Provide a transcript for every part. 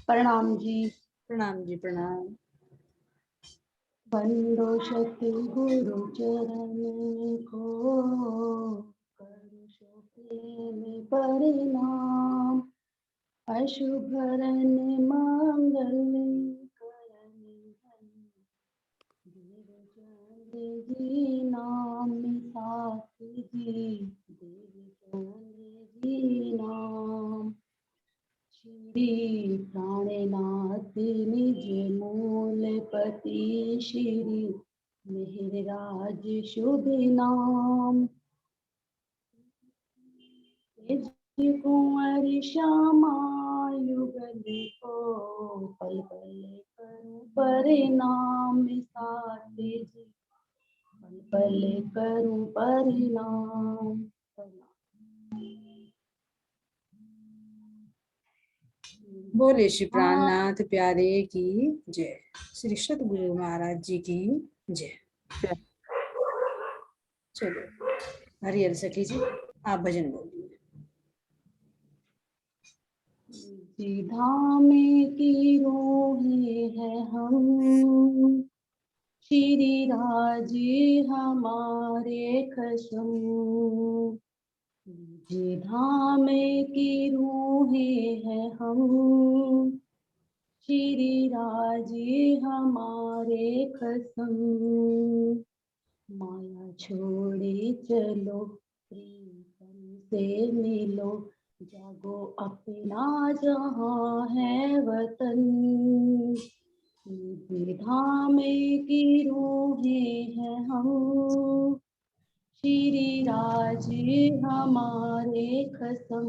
प्रणाम जी। प्रणाम जी प्रणाम। बंदो सतगुरु चरण को, करो सो प्रेम परिणाम। अशुभरन मंगल करन धन, देव चंद जी नाम साथ जी, देव चंद जी नाम। श्री प्राणनाथ निज मूलपति, श्री मेहराज शुभ नाम। कुंवर श्यामा युगल को, पल पल करूं परिणाम साथ जी, पल पल करूं परिणाम। बोले श्री प्राणनाथ प्यारे की जय। श्री सतगुरु महाराज जी की जय। चलो हरिहर सखी जी आप भजन बोलिए। जी धाम की रोहे हैं हम, श्री राजी हमारे कसम। जी धाम की रूहें हैं हम, श्री राजी हमारे कसम। माया छोड़ी चलो, प्रीतम से मिलो, जागो अपना जहाँ है वतन। धाम की रूहें हैं हम, श्री राजी हमारे कसम।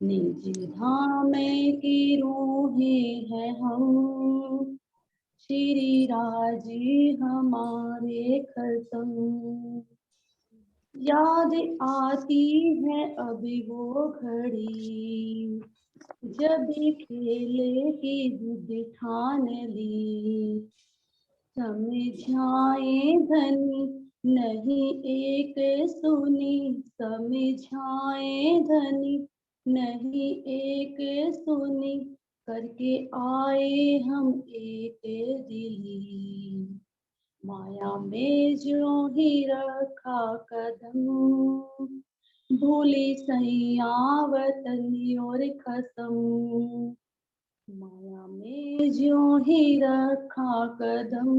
निज धाम की रूहें हैं हम, श्री राजी हमारे कसम। याद आती है अभी वो घड़ी, जब खेले की जिद ठान ली। समझाए धनी नहीं एक सुनी, समझाए धनी नहीं एक सुनी, करके आए हम एक दिली। माया में जो ही रखा कदम, भूली सैया वतन और कसम। माया में जो ही रखा कदम,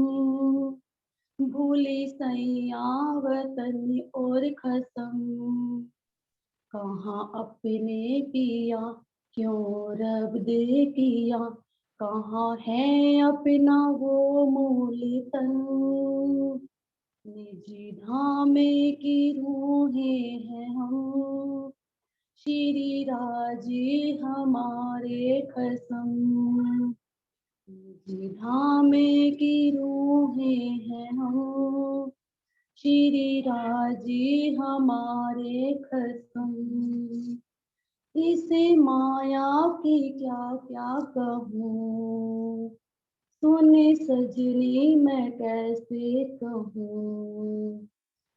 भूली सैया वतन और कसम। कहाँ अपने पिया क्यों रब दे किया, कहाँ है अपना वो मूल तन। निजी धाम की रूहें हैं हम, श्री राजी हमारे कसम। निजी धाम की रूहें हैं हम, श्री राजी हमारे कसम। इसे माया की क्या क्या कहूँ, सुने सजनी मैं कैसे कहूँ।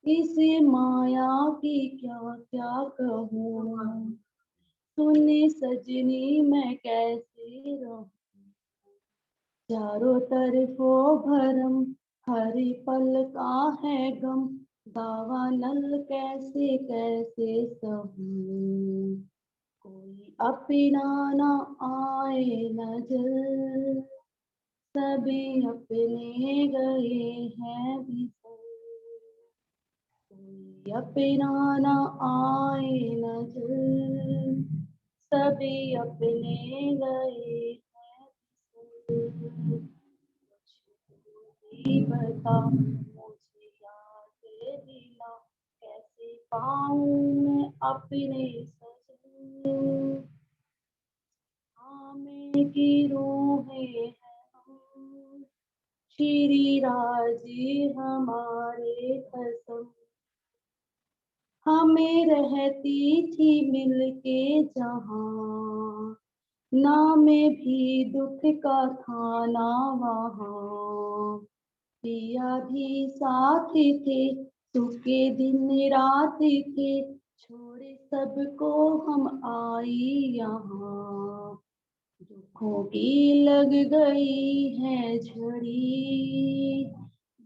इसे माया की क्या क्या कहूँ, सुने सजनी मैं कैसे रहूँ। चारों तरफों भरम, हरि पल का है गम, दावा नल कैसे कैसे सहूँ। कोई अपना न आए नजर, सभी अपने गए हैं बिसर। कोई अपना न आए नजर, सभी अपने गए हैं बिसर। बता मुझे याद दिला, कैसे पाऊं मैं अपने सजन। हमें की रूहें हैं हम, श्री राजी हमारे कसम। हमें रहती थी मिलके जहाँ, ना में भी दुख का था ना वहाँ। पिया भी साथ थे, सुखे दिन रात थे, छोड़े सबको हम आई यहाँ। दुखों की लग गई है झड़ी,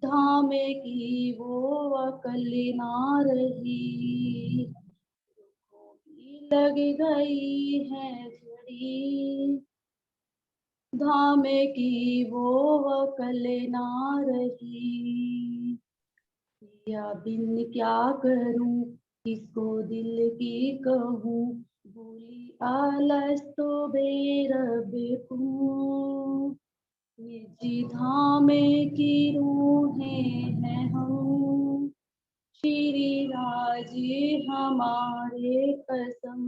धामे की वो अकल ना रही। दुखों की लग गई है झड़ी, धामे की वो अकल ना रही। या बिन क्या करूं, किसको दिल की कहूं, भूली आलस तो बेरब को। निजी धामे की रूहें हैं हम, श्री राजी हमारे कसम।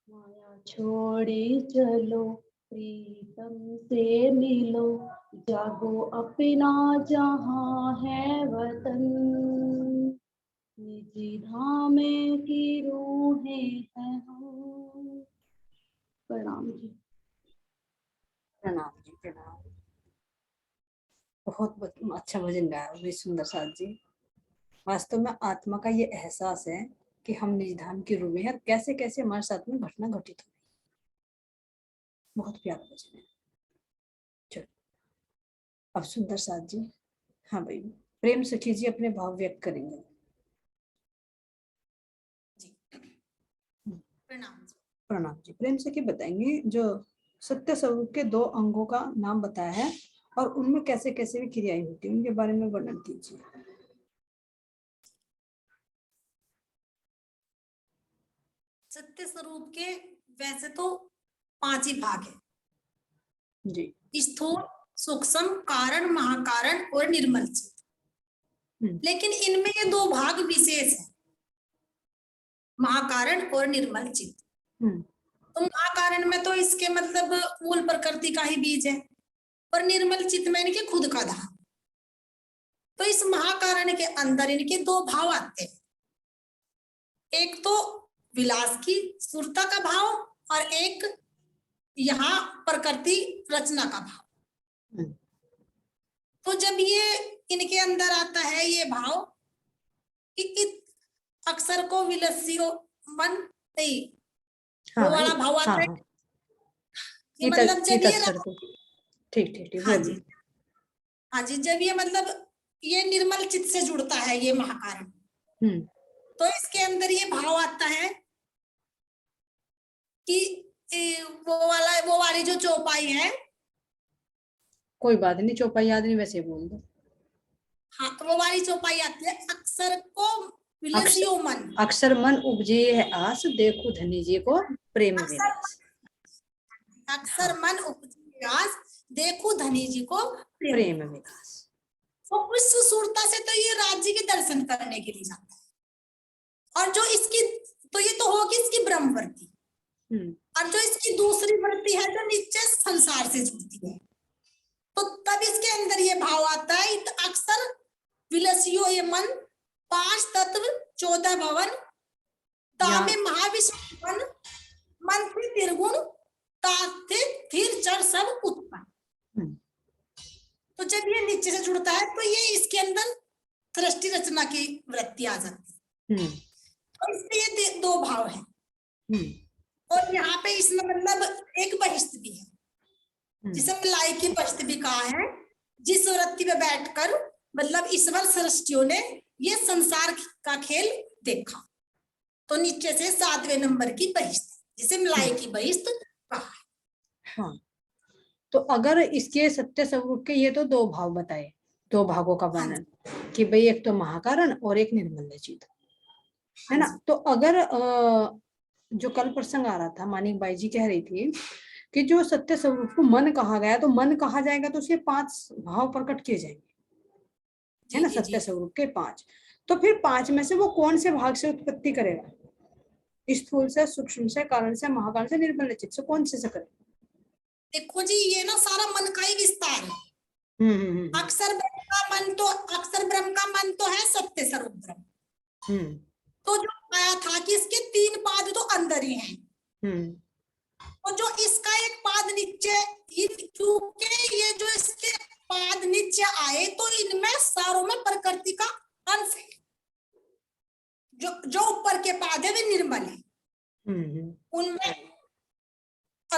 माया छोड़े चलो, प्रीतम से मिलो, जागो अपना जहां है वतन। निजी धामे की रूहें हैं हम। प्रणाम जी। प्रणाम जी, प्रणाम। बहुत अच्छा भजन गाया बड़ी सुंदर साथ जी। वास्तव में आत्मा का ये एहसास है कि हम निज धाम की रूह है, कैसे कैसे हमारे साथ में घटना घटित हुई। बहुत प्यारा भजन है। चलो अब सुंदर साथ जी, हाँ भाई, प्रेम सखी जी अपने भाव व्यक्त करेंगे। जी प्रणाम जी। प्रणाम जी। प्रेम सखी बताएंगे जो सत्य स्वरूप के 2 अंगों का नाम बताया है और उनमें कैसे कैसे भी क्रियाएं होती है, उनके बारे में वर्णन कीजिए। सत्य स्वरूप के वैसे तो 5 ही भाग है जी। स्थूल, सूक्ष्म, कारण, महाकारण और निर्मल चित्त। लेकिन इनमें ये 2 भाग विशेष है, महाकारण और निर्मल चित्त। तो महाकारण में तो इसके मतलब मूल प्रकृति का ही बीज है, और निर्मल चित्त में इनके खुद का धाम। तो इस महाकारण के अंदर इनके 2 भाव आते हैं, एक तो विलास की सुरता का भाव और एक यहाँ प्रकृति रचना का भाव। तो जब ये इनके अंदर आता है ये भाव कि अक्सर को विलसियो मन नहीं, वो वाला भाव आता है कि मतलब जब ये ठीक ठीक ठीक हाँ जी, बोलिए। हाँ जी, जब ये मतलब ये निर्मल चित्त से जुड़ता है ये महाकारण, तो इसके अंदर ये भाव आता है कि वो वाली जो चौपाई है, कोई बात नहीं, चौपाई याद नहीं, वैसे बोल दो। हाँ, तो वो वाली चौपाई आती है, अक्सर को विलसियो मन, अक्सर मन उपजे है आस, देखो धनी जी को प्रेम विलास। अक्सर मन उपजे आस, देखो धनी जी को प्रेम विलास। तो उस सुरता से तो ये राज्य के दर्शन करने के लिए जाता है। और जो इसकी तो ये तो होगी इसकी ब्रह्मवृत्ति, और जो इसकी दूसरी वृत्ति है जो नीचे संसार से जुड़ती है, तो तब इसके अंदर ये भाव आता है, अक्सर विलसियो ये मन, 5 तत्व 14 भवन, तामे महाविष्णु मन, मन से निर्गुण, ताते थिर चर सब उत्पन्न। तो जब ये नीचे से जुड़ता है तो ये इसके अंदर सृष्टि रचना की वृत्ति आ जाती है। तो इसलिए ये 2 भाव है। और यहाँ पे इसमें मतलब एक बहिष्ठ भी है, जिसे लाई की बहिष्ठ भी कहा है, जिस वृत्ति में बैठकर मतलब ईश्वर सृष्टियों ने ये संसार का खेल देखा, तो नीचे से 7वें नंबर की बहिष्ठ, जिसे मलाई की बहिष्ठ कहा है। हाँ, तो अगर इसके सत्य स्वरूप के ये तो 2 भाव बताए, 2 भागों का वर्णन कि भाई एक तो महाकारण और एक निर्मल चित्त है ना। तो अगर जो कल प्रसंग आ रहा था, मानिक बाई जी कह रही थी कि जो सत्य स्वरूप को मन कहा गया, तो मन कहा जाएगा तो उसके 5 भाव प्रकट किए जाएंगे, है ना, सत्य स्वरूप के 5। तो फिर 5 में से वो कौन से भाग से उत्पत्ति करेगा? स्थूल से, सूक्ष्म से, कारण से, महाकारण से, निर्मल चित्त से, कौन से करेगा? देखो जी, ये ना सारा मन का ही विस्तार है। अक्सर ब्रह्म का मन तो है सत्य स्वरूप ब्रह्म। तो जो आया था कि इसके 3 पाद तो अंदर ही हैं, और जो इसका एक पाद नीचे, क्योंकि ये जो इसके पाद नीचे आए तो इनमें सारों में प्रकृति का अंश है। जो ऊपर के पाद है वे निर्मल है, उनमें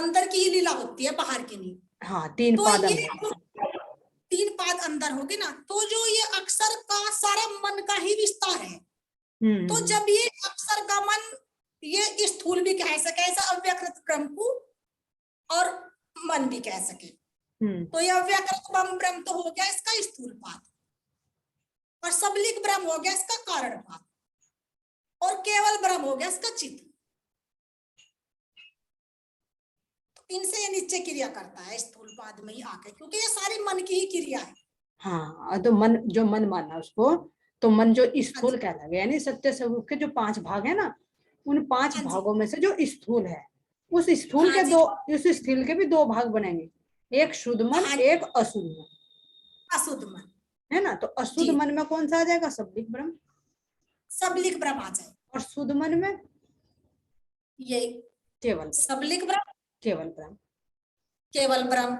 अंदर की ही लीला होती है, बाहर की नहीं। हाँ, 3 तो पाद ये अंदर। 3 पाद अंदर होगी ना, तो जो ये अक्षर का सारा मन का ही विस्तार है। तो जब ये अक्षर का मन, ये स्थूल भी कह सके ऐसा अव्यकृत ब्रह्म को, और मन भी कह सके, तो ये अव्यकृत ब्रह्म तो हो गया इसका स्थूल पाद, और सबलिक ब्रह्म हो गया इसका कारण पाद, और केवल ब्रह्म हो गया इसका चित्त। इनसे ये नीचे क्रिया करता है स्थूल पाद में ही आके, क्योंकि ये सारी मन की ही क्रिया है। हाँ, तो मन, जो मन माना उसको, तो मन जो स्थूल कहला गया, यानी सत्य स्वरूप के जो 5 भाग है ना, उन 5 भागों में से जो स्थूल है, उस स्थूल के उस स्थूल के भी 2 भाग बनेंगे, एक शुद्ध मन, एक अशुद्ध मन। अशुद्ध मन है ना, तो अशुद्ध मन में कौन सा आ जाएगा? सबलिक ब्रह्म। सबलिक ब्रह्म आ जाए। और शुद्ध मन में ये केवल सबलिक ब्रह्म, केवल ब्रह्म, केवल ब्रह्म।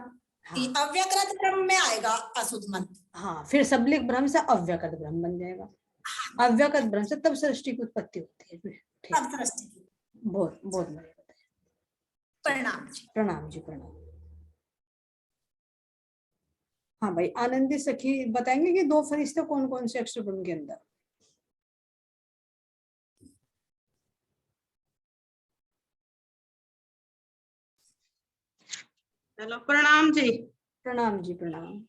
हाँ। अव्यकृत ब्रह्म में आएगा अशुद्ध मन। हाँ, फिर सबलिक ब्रह्म से अव्यकृत ब्रह्म बन जाएगा। अव्यकृत ब्रह्म से तब सृष्टि की उत्पत्ति होती है। तब सृष्टि की। बहुत बहुत बढ़िया बताया। प्रणाम जी। प्रणाम जी, प्रणाम। हाँ भाई, आनंदी सखी बताएंगे कि 2 फरिश्ते कौन कौन से अक्षर ब्रह्म के अंदर? चलो, प्रणाम जी। प्रणाम जी, प्रणाम।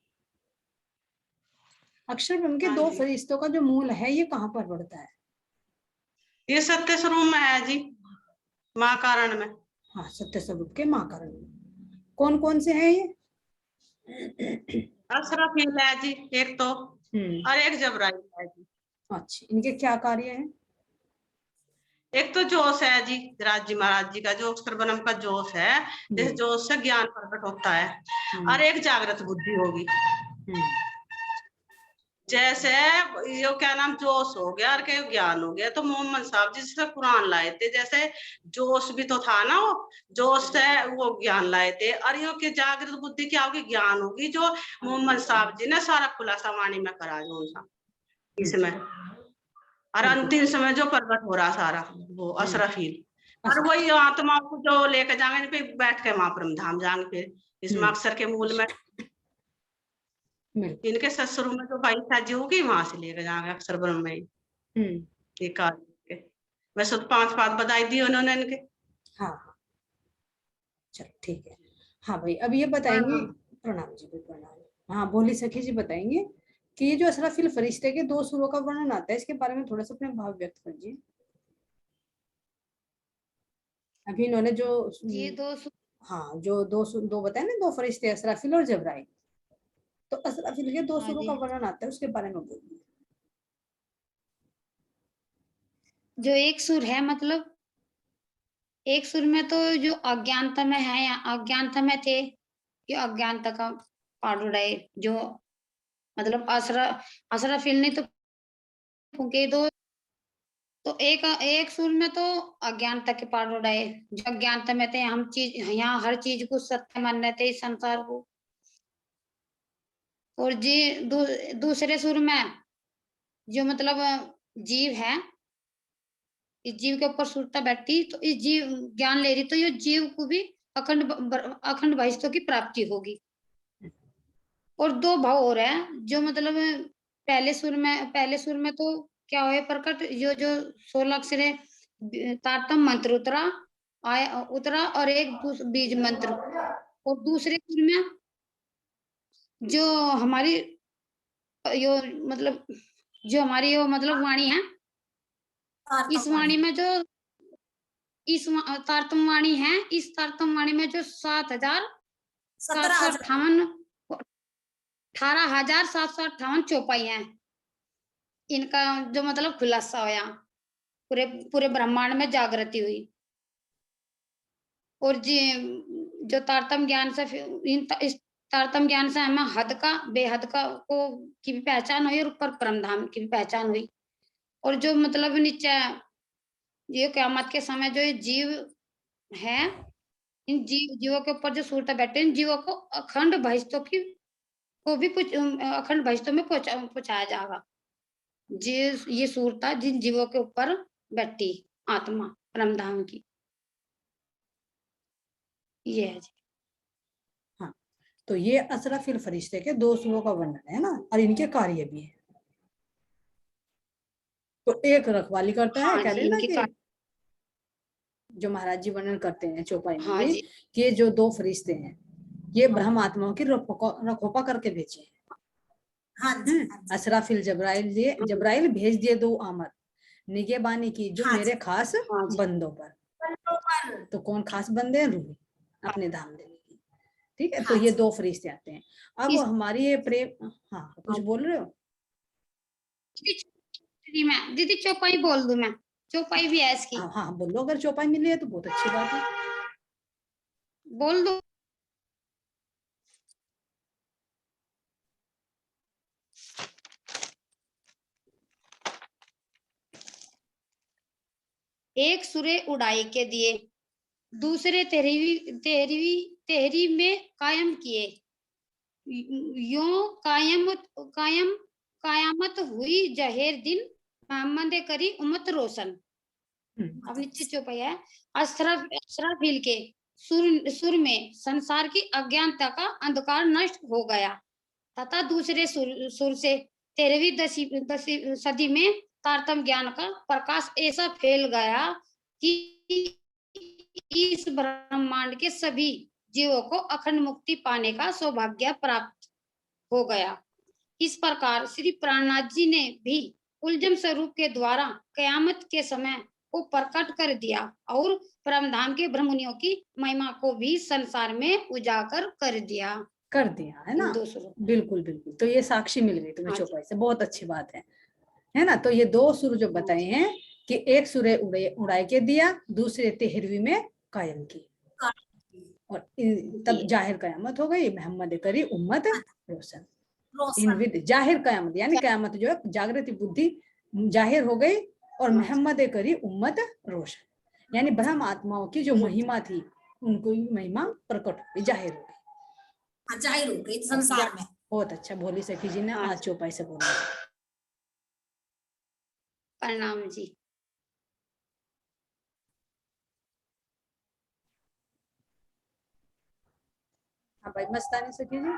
अक्षर ब्रह्म के हाँ 2 जी। फरिश्तों का जो मूल है, ये कहाँ पर पड़ता है? ये सत्य स्वरूप में है जी, माँ कारण में। हाँ, सत्य स्वरूप के माँ कारण में। कौन कौन से हैं ये? असराफील है जी एक तो, और एक जबराइल है जी। अच्छा, इनके क्या कार्य हैं? एक तो जोश है जी, राज जी महाराज जी का जो अक्षर ब्रह्म का जोश है, जिस जोश से ज्ञान प्रकट होता है। और एक जागृत बुद्धि होगी। जैसे यो क्या नाम, जोश हो गया और के ज्ञान हो गया, तो मोहम्मद साहब जिससे कुरान लाए थे, जैसे जोश भी तो था ना, वो जोश से वो ज्ञान लाए थे। और यो के जागृत बुद्धि क्या होगी? ज्ञान होगी, जो मोहम्मद साहब जी ने सारा खुलासा वाणी में करा जो सा इसमें। और अंतिम समय जो प्रकट हो रहा सारा, वो असराफील। और वही आत्मा को जो लेकर जाएंगे, फिर बैठ के वहां परम धाम जाएंगे, फिर इस अक्षर के मूल में इनके ससुर में जो भाई साजी होगी, वहां से लेकर जाएंगे अक्षर ब्रह्म में ये कार्य। वैसे तो 5 बात बताई दी उन्होंने इनके। हाँ, चलो ठीक है। हाँ भाई, अब ये बताएंगे। प्रणाम जी, प्रणाम। हाँ, बोली सखी जी बताएंगे कि ये जो असराफिल फरिश्ते के 2 सुरों का वर्णन आता है, इसके बारे में थोड़ा सा अपने भाव व्यक्त कीजिए। अभी इन्होंने जो ये 2 हाँ, जो 2 बताए ना, 2 फरिश्ते, असराफिल और जबराइल, तो असराफिल के 2 सुरों का वर्णन आता है, उसके बारे में बोलिए। जो एक सुर है, मतलब एक सुर में तो जो अज्ञानता में है, या अज्ञानता में थे, ये अज्ञानता का पार्ट उड़ाए, जो मतलब असराफिल ने तो फूके तो एक सुर में तो अज्ञानता के पार्ट उड़ाए, जो अज्ञानता में थे, हम चीज यहाँ हर चीज को सत्य मानने थे, इस संसार को। और जी दूसरे सुर में जो मतलब जीव है, इस जीव के ऊपर सुरता बैठती, तो इस जीव ज्ञान ले रही, तो ये जीव को भी अखंड भविष्य की प्राप्ति होगी। और 2 भाव हो रहे हैं, जो मतलब पहले सुर में तो क्या हुए प्रकट, जो 16 अक्षर है, तारतम मंत्र उतरा, और एक बीज मंत्र। और दूसरे सुर में जो हमारी यो मतलब जो हमारी यो मतलब वाणी है, इस वाणी में जो इस तारतम वाणी है, इस तारतम वाणी में जो 18,758 चौपाई है, इनका जो मतलब खुलासा होया, पूरे ब्रह्मांड में जागृति हुई। और जी जो तारतम ज्ञान से इस तारतम ज्ञान से हमें हद का बेहद का को की भी पहचान हुई, और ऊपर परमधाम की भी पहचान हुई। और जो मतलब नीचे ये क़यामत के समय जो ये जीव है, इन जीवों के ऊपर जो सूरत बैठे, इन जीवों को अखंड भविष्य को भी कुछ अखंड भविष्य में पहुंचाया जाएगा। ये सूरता जिन जीवों के ऊपर बैठी आत्मा परमधाम की। ये है जी। हाँ, तो ये असराफिल फरिश्ते के 2 सुरों का वर्णन है ना, और इनके कार्य भी है। तो एक रखवाली करता है, हाँ कह जी, रहे ना इनकी कि जो महाराज जी वर्णन करते हैं चौपाई में हाँ भी, जी, कि जो 2 फरिश्ते हैं ये ब्रह्म आत्माओं की रखोपा करके भेजे हैं। हाँ जी, हाँ जी, असराफिल जबराइल भेज दिए 2 आमद निगेबानी की जो हाँ मेरे जी, खास हाँ जी, बंदों पर। बरोबर। तो कौन खास बंदे हैं? रूही, अपने धाम देने की। ठीक है, तो हाँ ये जी, 2 फरिश्ते आते हैं। अब इस हमारी ये प्रेम, हाँ कुछ बोल रहे हो? दीदी चौपाई बोल दूं मैं, चौपाई भी है इसकी, हाँ हाँ बोलो, अगर चौपाई मिली है तो बहुत अच्छी बात है। बोल दो। एक सुरे उड़ाई के दिए, दूसरे तेहरी में कायम किए, यूं कायमत हुई जहेर दिन, मोहम्मद करी उम्मत रोशन। अब नीचे चौपाई है। असराफील के सुर में संसार की अज्ञानता का अंधकार नष्ट हो गया, तथा दूसरे सुर से 13वीं सदी में तारतम ज्ञान का प्रकाश ऐसा फैल गया कि इस ब्रह्मांड के सभी जीवों को अखंड मुक्ति पाने का सौभाग्य प्राप्त हो गया। इस प्रकार श्री प्राणनाथ जी ने भी उलझन स्वरूप के द्वारा कयामत के समय को प्रकट कर दिया और परमधाम के ब्रह्मनियों की महिमा को भी संसार में उजागर कर दिया। है ना? इन 2 सुरों। बिल्कुल बिल्कुल, तो ये साक्षी मिल गई तुम्हें हाँ जी, चौपाई से, बहुत अच्छी बात है ना? तो ये 2 सुर जो हाँ बताए जी, हैं कि एक सुरे उड़ाई के दिया, दूसरे 13वीं में कायम की, और तब ये जाहिर कयामत हो गई, मोहम्मद करी उम्मत रोशन। इन रोशन। विद जाहिर कयामत, यानी कयामत जो है जागृति बुद्धि जाहिर हो गई, और हाँ जी, मोहम्मद करी उम्मत रोशन, यानी ब्रह्म आत्माओं की जो महिमा थी उनको महिमा प्रकट हो गई, जाहिर हो गई। हाँ, जाहिर हो गई संसार में। बहुत अच्छा, भोली सखी जी ने हाँ आज जी, चौपाई से बोला। प्रणाम जी। हाँ भाई मस्तानी सखी जी,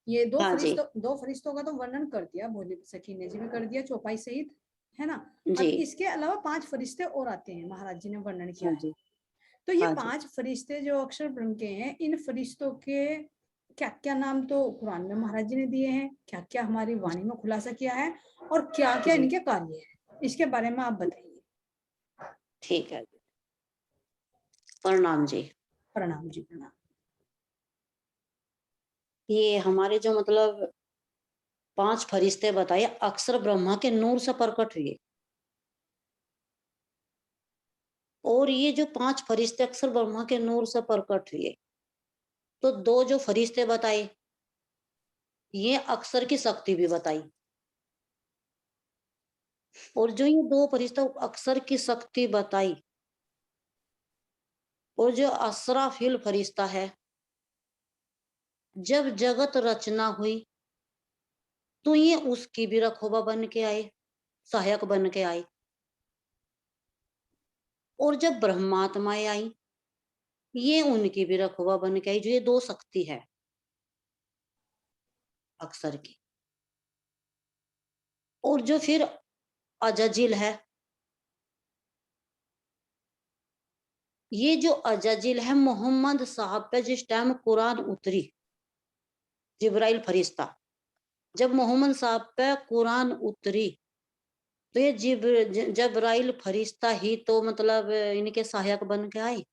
ये हाँ जी, 2 फरिश्तों का तो वर्णन कर दिया भोली सखी ने जी, भी कर दिया चौपाई सहित, है ना? जी, अब इसके अलावा 5 फरिश्ते और आते हैं, महाराज जी ने वर्णन किया हाँ है। जी, तो ये हाँ जी, 5 फरिश्ते जो अक्षर ब्रह्म के हैं, इन फरिश्तों के क्या क्या नाम तो कुरान में महाराज जी ने दिए हैं, क्या क्या हमारी वाणी में खुलासा किया है, और क्या क्या जी, इनके कार्य है, इसके बारे में आप बताइए। ठीक है। प्रणाम जी। प्रणाम जी, प्रणाम। ये हमारे जो मतलब 5 फरिश्ते बताए अक्षर ब्रह्मा के नूर से प्रकट हुए, और ये जो 5 फरिश्ते अक्षर ब्रह्मा के नूर से प्रकट हुए, तो 2 जो फरिश्ते बताए ये अक्षर की शक्ति भी बताई, और जो ये 2 फरिश्ते अक्षर की शक्ति बताई, और जो असराफिल फरिश्ता है, जब जगत रचना हुई तो ये उसकी भी रखोबा बन के आए, सहायक बन के आए, और जब ब्रह्मात्माएं आई ये उनकी भी रखोबा बन के आई, जो ये 2 शक्ति है अक्षर की। और जो फिर अजाजिल है, ये जो अजाजिल है मोहम्मद साहब पे जिस टाइम कुरान उतरी, जिब्राइल फरिश्ता जब मोहम्मद साहब पे कुरान उतरी, तो ये जब्राइल फरिश्ता ही तो मतलब इनके सहायक बन के आए,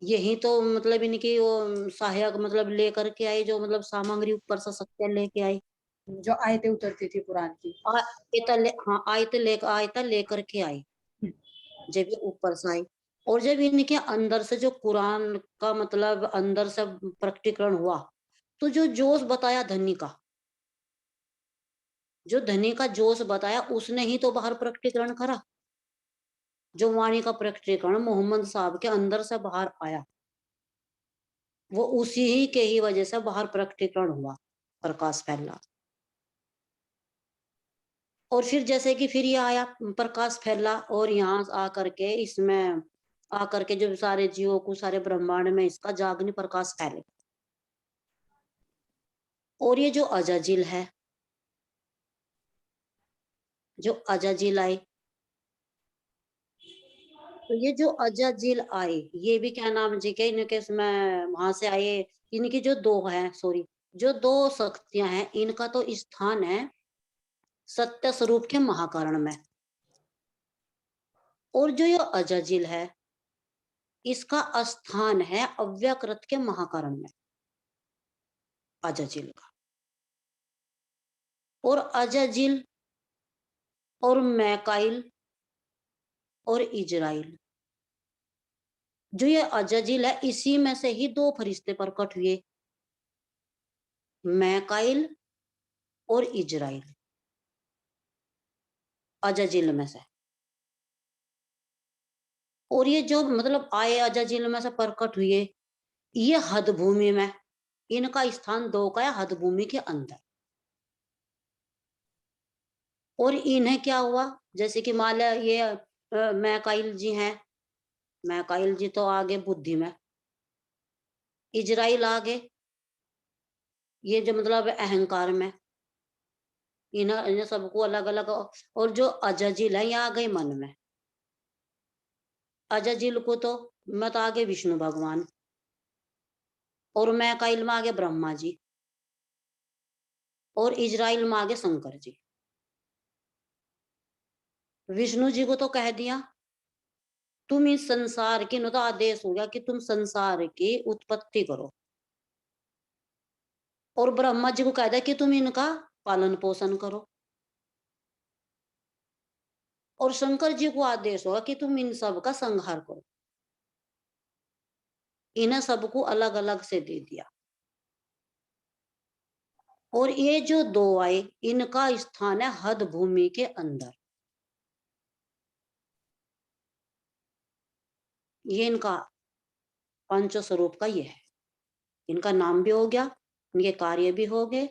यही तो मतलब इनकी वो सहायक मतलब लेकर के आए, जो मतलब सामग्री ऊपर से सत्य लेके आए, जो आयतें उतरती थी कुरान की। हाँ आयता लेकर के आए, हम्म, जब ये ऊपर से आई, और जब इनके अंदर से जो कुरान का मतलब अंदर से प्रकटीकरण हुआ, तो जो जोश बताया धनी का, जो धनी का जोश बताया उसने ही तो बाहर प्रकटीकरण करा, जो वाणी का प्रकटीकरण मोहम्मद साहब के अंदर से बाहर आया, वो उसी ही के ही वजह से बाहर प्रकटीकरण हुआ, प्रकाश फैला। और फिर जैसे कि फिर ये आया, प्रकाश फैला, और यहाँ आकर के इसमें आकर के जो सारे जीवों को, सारे ब्रह्मांड में इसका जागनी प्रकाश फैले। और ये जो अजाजिल है, जो अजाजिल आए, तो ये जो अजाजिल आए, ये भी क्या नाम जी के, इनके इसमें वहां से आए। इनकी जो दो है, सॉरी, जो दो शक्तियां हैं, इनका तो स्थान है सत्य स्वरूप के महाकारण में। और जो ये अजाजिल है, इसका स्थान है अव्यकृत के महाकारण में, अजाजिल का। और अजाजिल और मैकाइल और इजराइल, जो ये अजाजिल है, इसी में से ही दो फरिश्ते प्रकट हुए, मैकाइल और इजराइल, अजाजिल में से। और ये जो मतलब आए अजाजिल में से प्रकट हुए, ये हद भूमि में, इनका स्थान दो का है हद भूमि के अंदर। और इन्हें क्या हुआ, जैसे कि मान लिया ये मैकाइल जी हैं, मैकाइल जी तो आगे बुद्धि में, इजराइल आगे ये जो मतलब अहंकार में, इन्हें सबको अलग अलग। और जो अजाजिल है, ये आ गए मन में। अजाजिल को तो मत आगे विष्णु भगवान, और मैकाइल में आगे ब्रह्मा जी, और इजराइल में आगे शंकर जी। विष्णु जी को तो कह दिया तुम इस संसार की, न तो आदेश हो गया कि तुम संसार की उत्पत्ति करो। और ब्रह्मा जी को कह दिया कि तुम इनका पालन पोषण करो। और शंकर जी को आदेश होगा कि तुम इन सब का संहार करो। इन्हें सबको अलग अलग से दे दिया। और ये जो दो आए, इनका स्थान है हद भूमि के अंदर। ये इनका पंच स्वरूप का ये है, इनका नाम भी हो गया, इनके कार्य भी हो गए,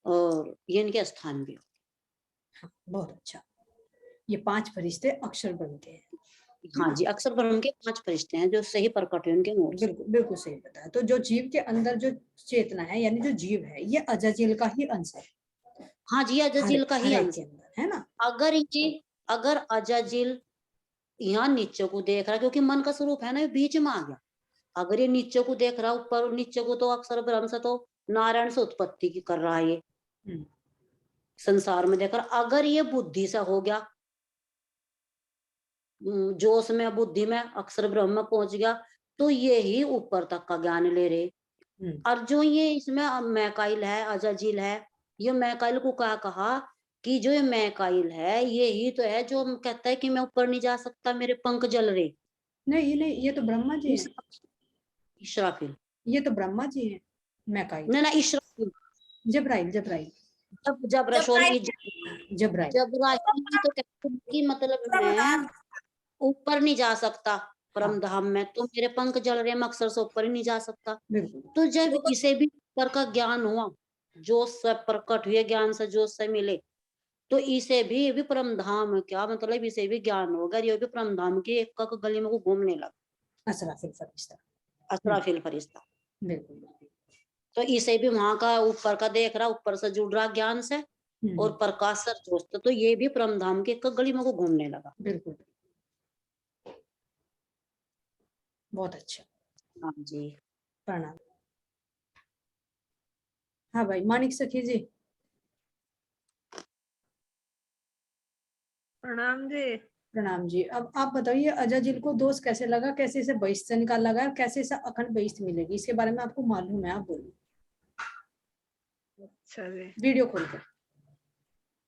और ये इनके स्थान भी हो गए। हाँ, बहुत अच्छा। ये 5 फरिश्ते अक्षर ब्रह्म के हैं। हाँ जी, अक्षर ब्रह्म के 5 फरिश्ते हैं जो सही प्रकट है उनके नूर से। बिल्कुल बिल्कुल सही बताया। तो जो जीव के अंदर जो चेतना है, यानी जो जीव है, ये अजाजिल का ही अंश है। हाँ जी, अजाजिल का ही हर एक अंश के अंदर है ना। अगर अजाजिल यहाँ नीचे को देख रहा है, क्योंकि मन का स्वरूप है ना, ये बीच में आ गया। अगर ये नीचे को देख रहा है, ऊपर नीचे को, तो अक्षर ब्रह्म से तो नारायण से उत्पत्ति की कर रहा है ये संसार में देख रहा। अगर ये बुद्धि से हो गया, जोश में, बुद्धि में, अक्षर ब्रह्म में पहुंच गया, तो ये ही ऊपर तक का ज्ञान ले रहे। और जो ये इसमें मैकाइल है, अजाजिल है, ये मैकाइल को कहा कि जो ये मैकाइल है, ये ही तो है जो कहता है कि मैं ऊपर नहीं जा सकता, मेरे पंख जल रहे। नहीं, ये तो ब्रह्मा जी है। इस्राफिल, ये तो ब्रह्मा जी है। मैकाइल, ना ना, इस्राफिल, जबराइल सॉरी, जबराइल तो कहते हैं कि मतलब मैं ऊपर नहीं जा सकता परम धाम में, तो मेरे पंख जल रहे, मैं अक्षर से ऊपर ही नहीं जा सकता। तो जब इसे भी ऊपर का ज्ञान हुआ, जोश से प्रकट हुए, ज्ञान से जोश से मिले, तो इसे भी परम धाम, क्या मतलब इसे भी ज्ञान होगा, ये भी परम धाम की एक गली में को घूमने लगा, असराफिल फरिश्ता। बिल्कुल। तो इसे भी वहां का ऊपर का देख रहा, ऊपर से जुड़ रहा ज्ञान से, और प्रकाश से जोश, तो ये भी परम धाम की एक गली में को घूमने लगा। बिल्कुल, बहुत अच्छा। हाँ जी, प्रणाम। हाँ भाई, मानिक सखी जी। प्रणाम जी। प्रणाम जी। अब आप बताइए, अजाजिल को दोष कैसे लगा, कैसे इसे बहिष्ठ से निकाला गया, कैसे इसे अखंड बहिष्ठ मिलेगी, इसके बारे में आपको मालूम है, आप बोलिए। अच्छा जी, वीडियो खोल कर।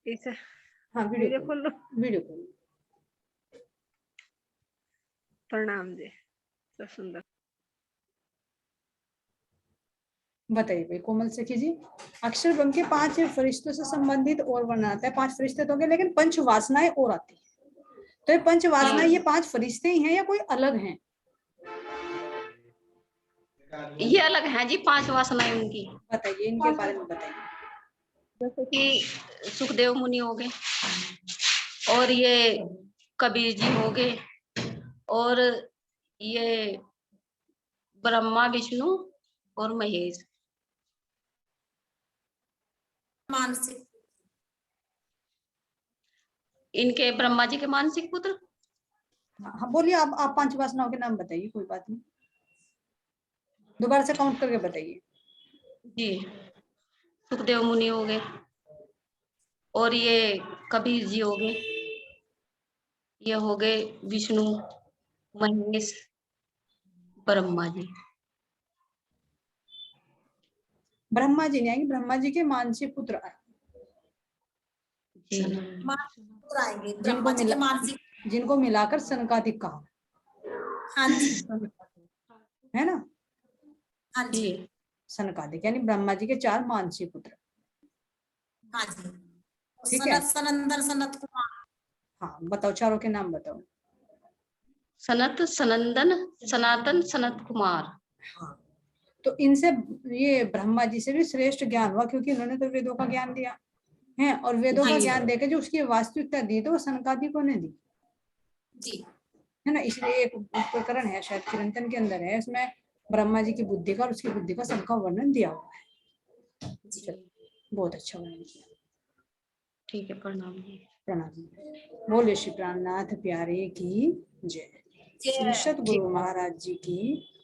इसे हाँ, वीडियो खोल लो। वीडियो खोल। प्रणाम जी, सब सुंदर। बताइए भाई कोमल सखी जी। अक्षर ब्रह्म के 5 फरिश्तों से संबंधित और वर्णन आता है। 5 फरिश्ते तो हो गए, लेकिन पंच वासनाएं और आती है। तो ये पंच वासनाएं, ये 5 फरिश्ते ही हैं या कोई अलग हैं? ये अलग है जी, 5 वासनाएं उनकी। बताइए, इनके बारे में बताइए। जैसे कि सुखदेव मुनि हो गए, और ये कबीर जी हो गए, और ये ब्रह्मा विष्णु और महेश। मानसिक इनके ब्रह्मा जी के मानसिक पुत्र। हाँ बोलिए, आप 5 वासनाओं के नाम बताइए, कोई बात नहीं, दोबारा से काउंट करके बताइए। जी, सुखदेव मुनि हो गए, और ये कबीर जी हो गए, ये हो गए विष्णु, महेश, ब्रह्मा जी। ब्रह्मा जी नहीं आएंगे, ब्रह्मा जी के मानसिक पुत्र जी मानसिक आएंगे, ब्रह्मा जी के मानसिक। जिनको मिलाकर सनकादिक कहा, हाँ जी, है ना। हाँ जी, जी सनकादिक यानी ब्रह्मा जी के 4 मानसिक पुत्र। हाँ जी। ठीक है। सनत, सनंदन, सनत कुमार। हाँ बताओ, चारों के नाम बताओ। सनत, सनंदन, सनातन, सनत कुमार। हाँ, तो इनसे ये ब्रह्मा जी से भी श्रेष्ठ ज्ञान हुआ, क्योंकि इन्होंने तो वेदों का ज्ञान दिया है, और वेदों का ज्ञान देकर जो उसकी वास्तविकता दी तो वो सनकादिकों ने दी, जी, है ना। इसलिए एक प्रकरण है शायद चिरंतन के अंदर है, इसमें ब्रह्मा जी की बुद्धि का और उसकी बुद्धि का सबका वर्णन दिया हुआ है। बहुत अच्छा वर्णन किया। ठीक है, प्रणाम जी। प्रणाम। बोले श्री प्राणनाथ प्यारे की जय। श्री सतगुरु महाराज जी की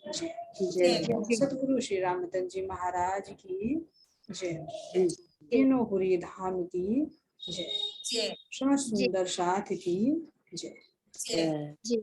जय। जय सतगुरु श्री रामचंद्र जी महाराज की जय। तीनों पुरी धाम की जय। समस्त सुंदर साथ की जय। जय।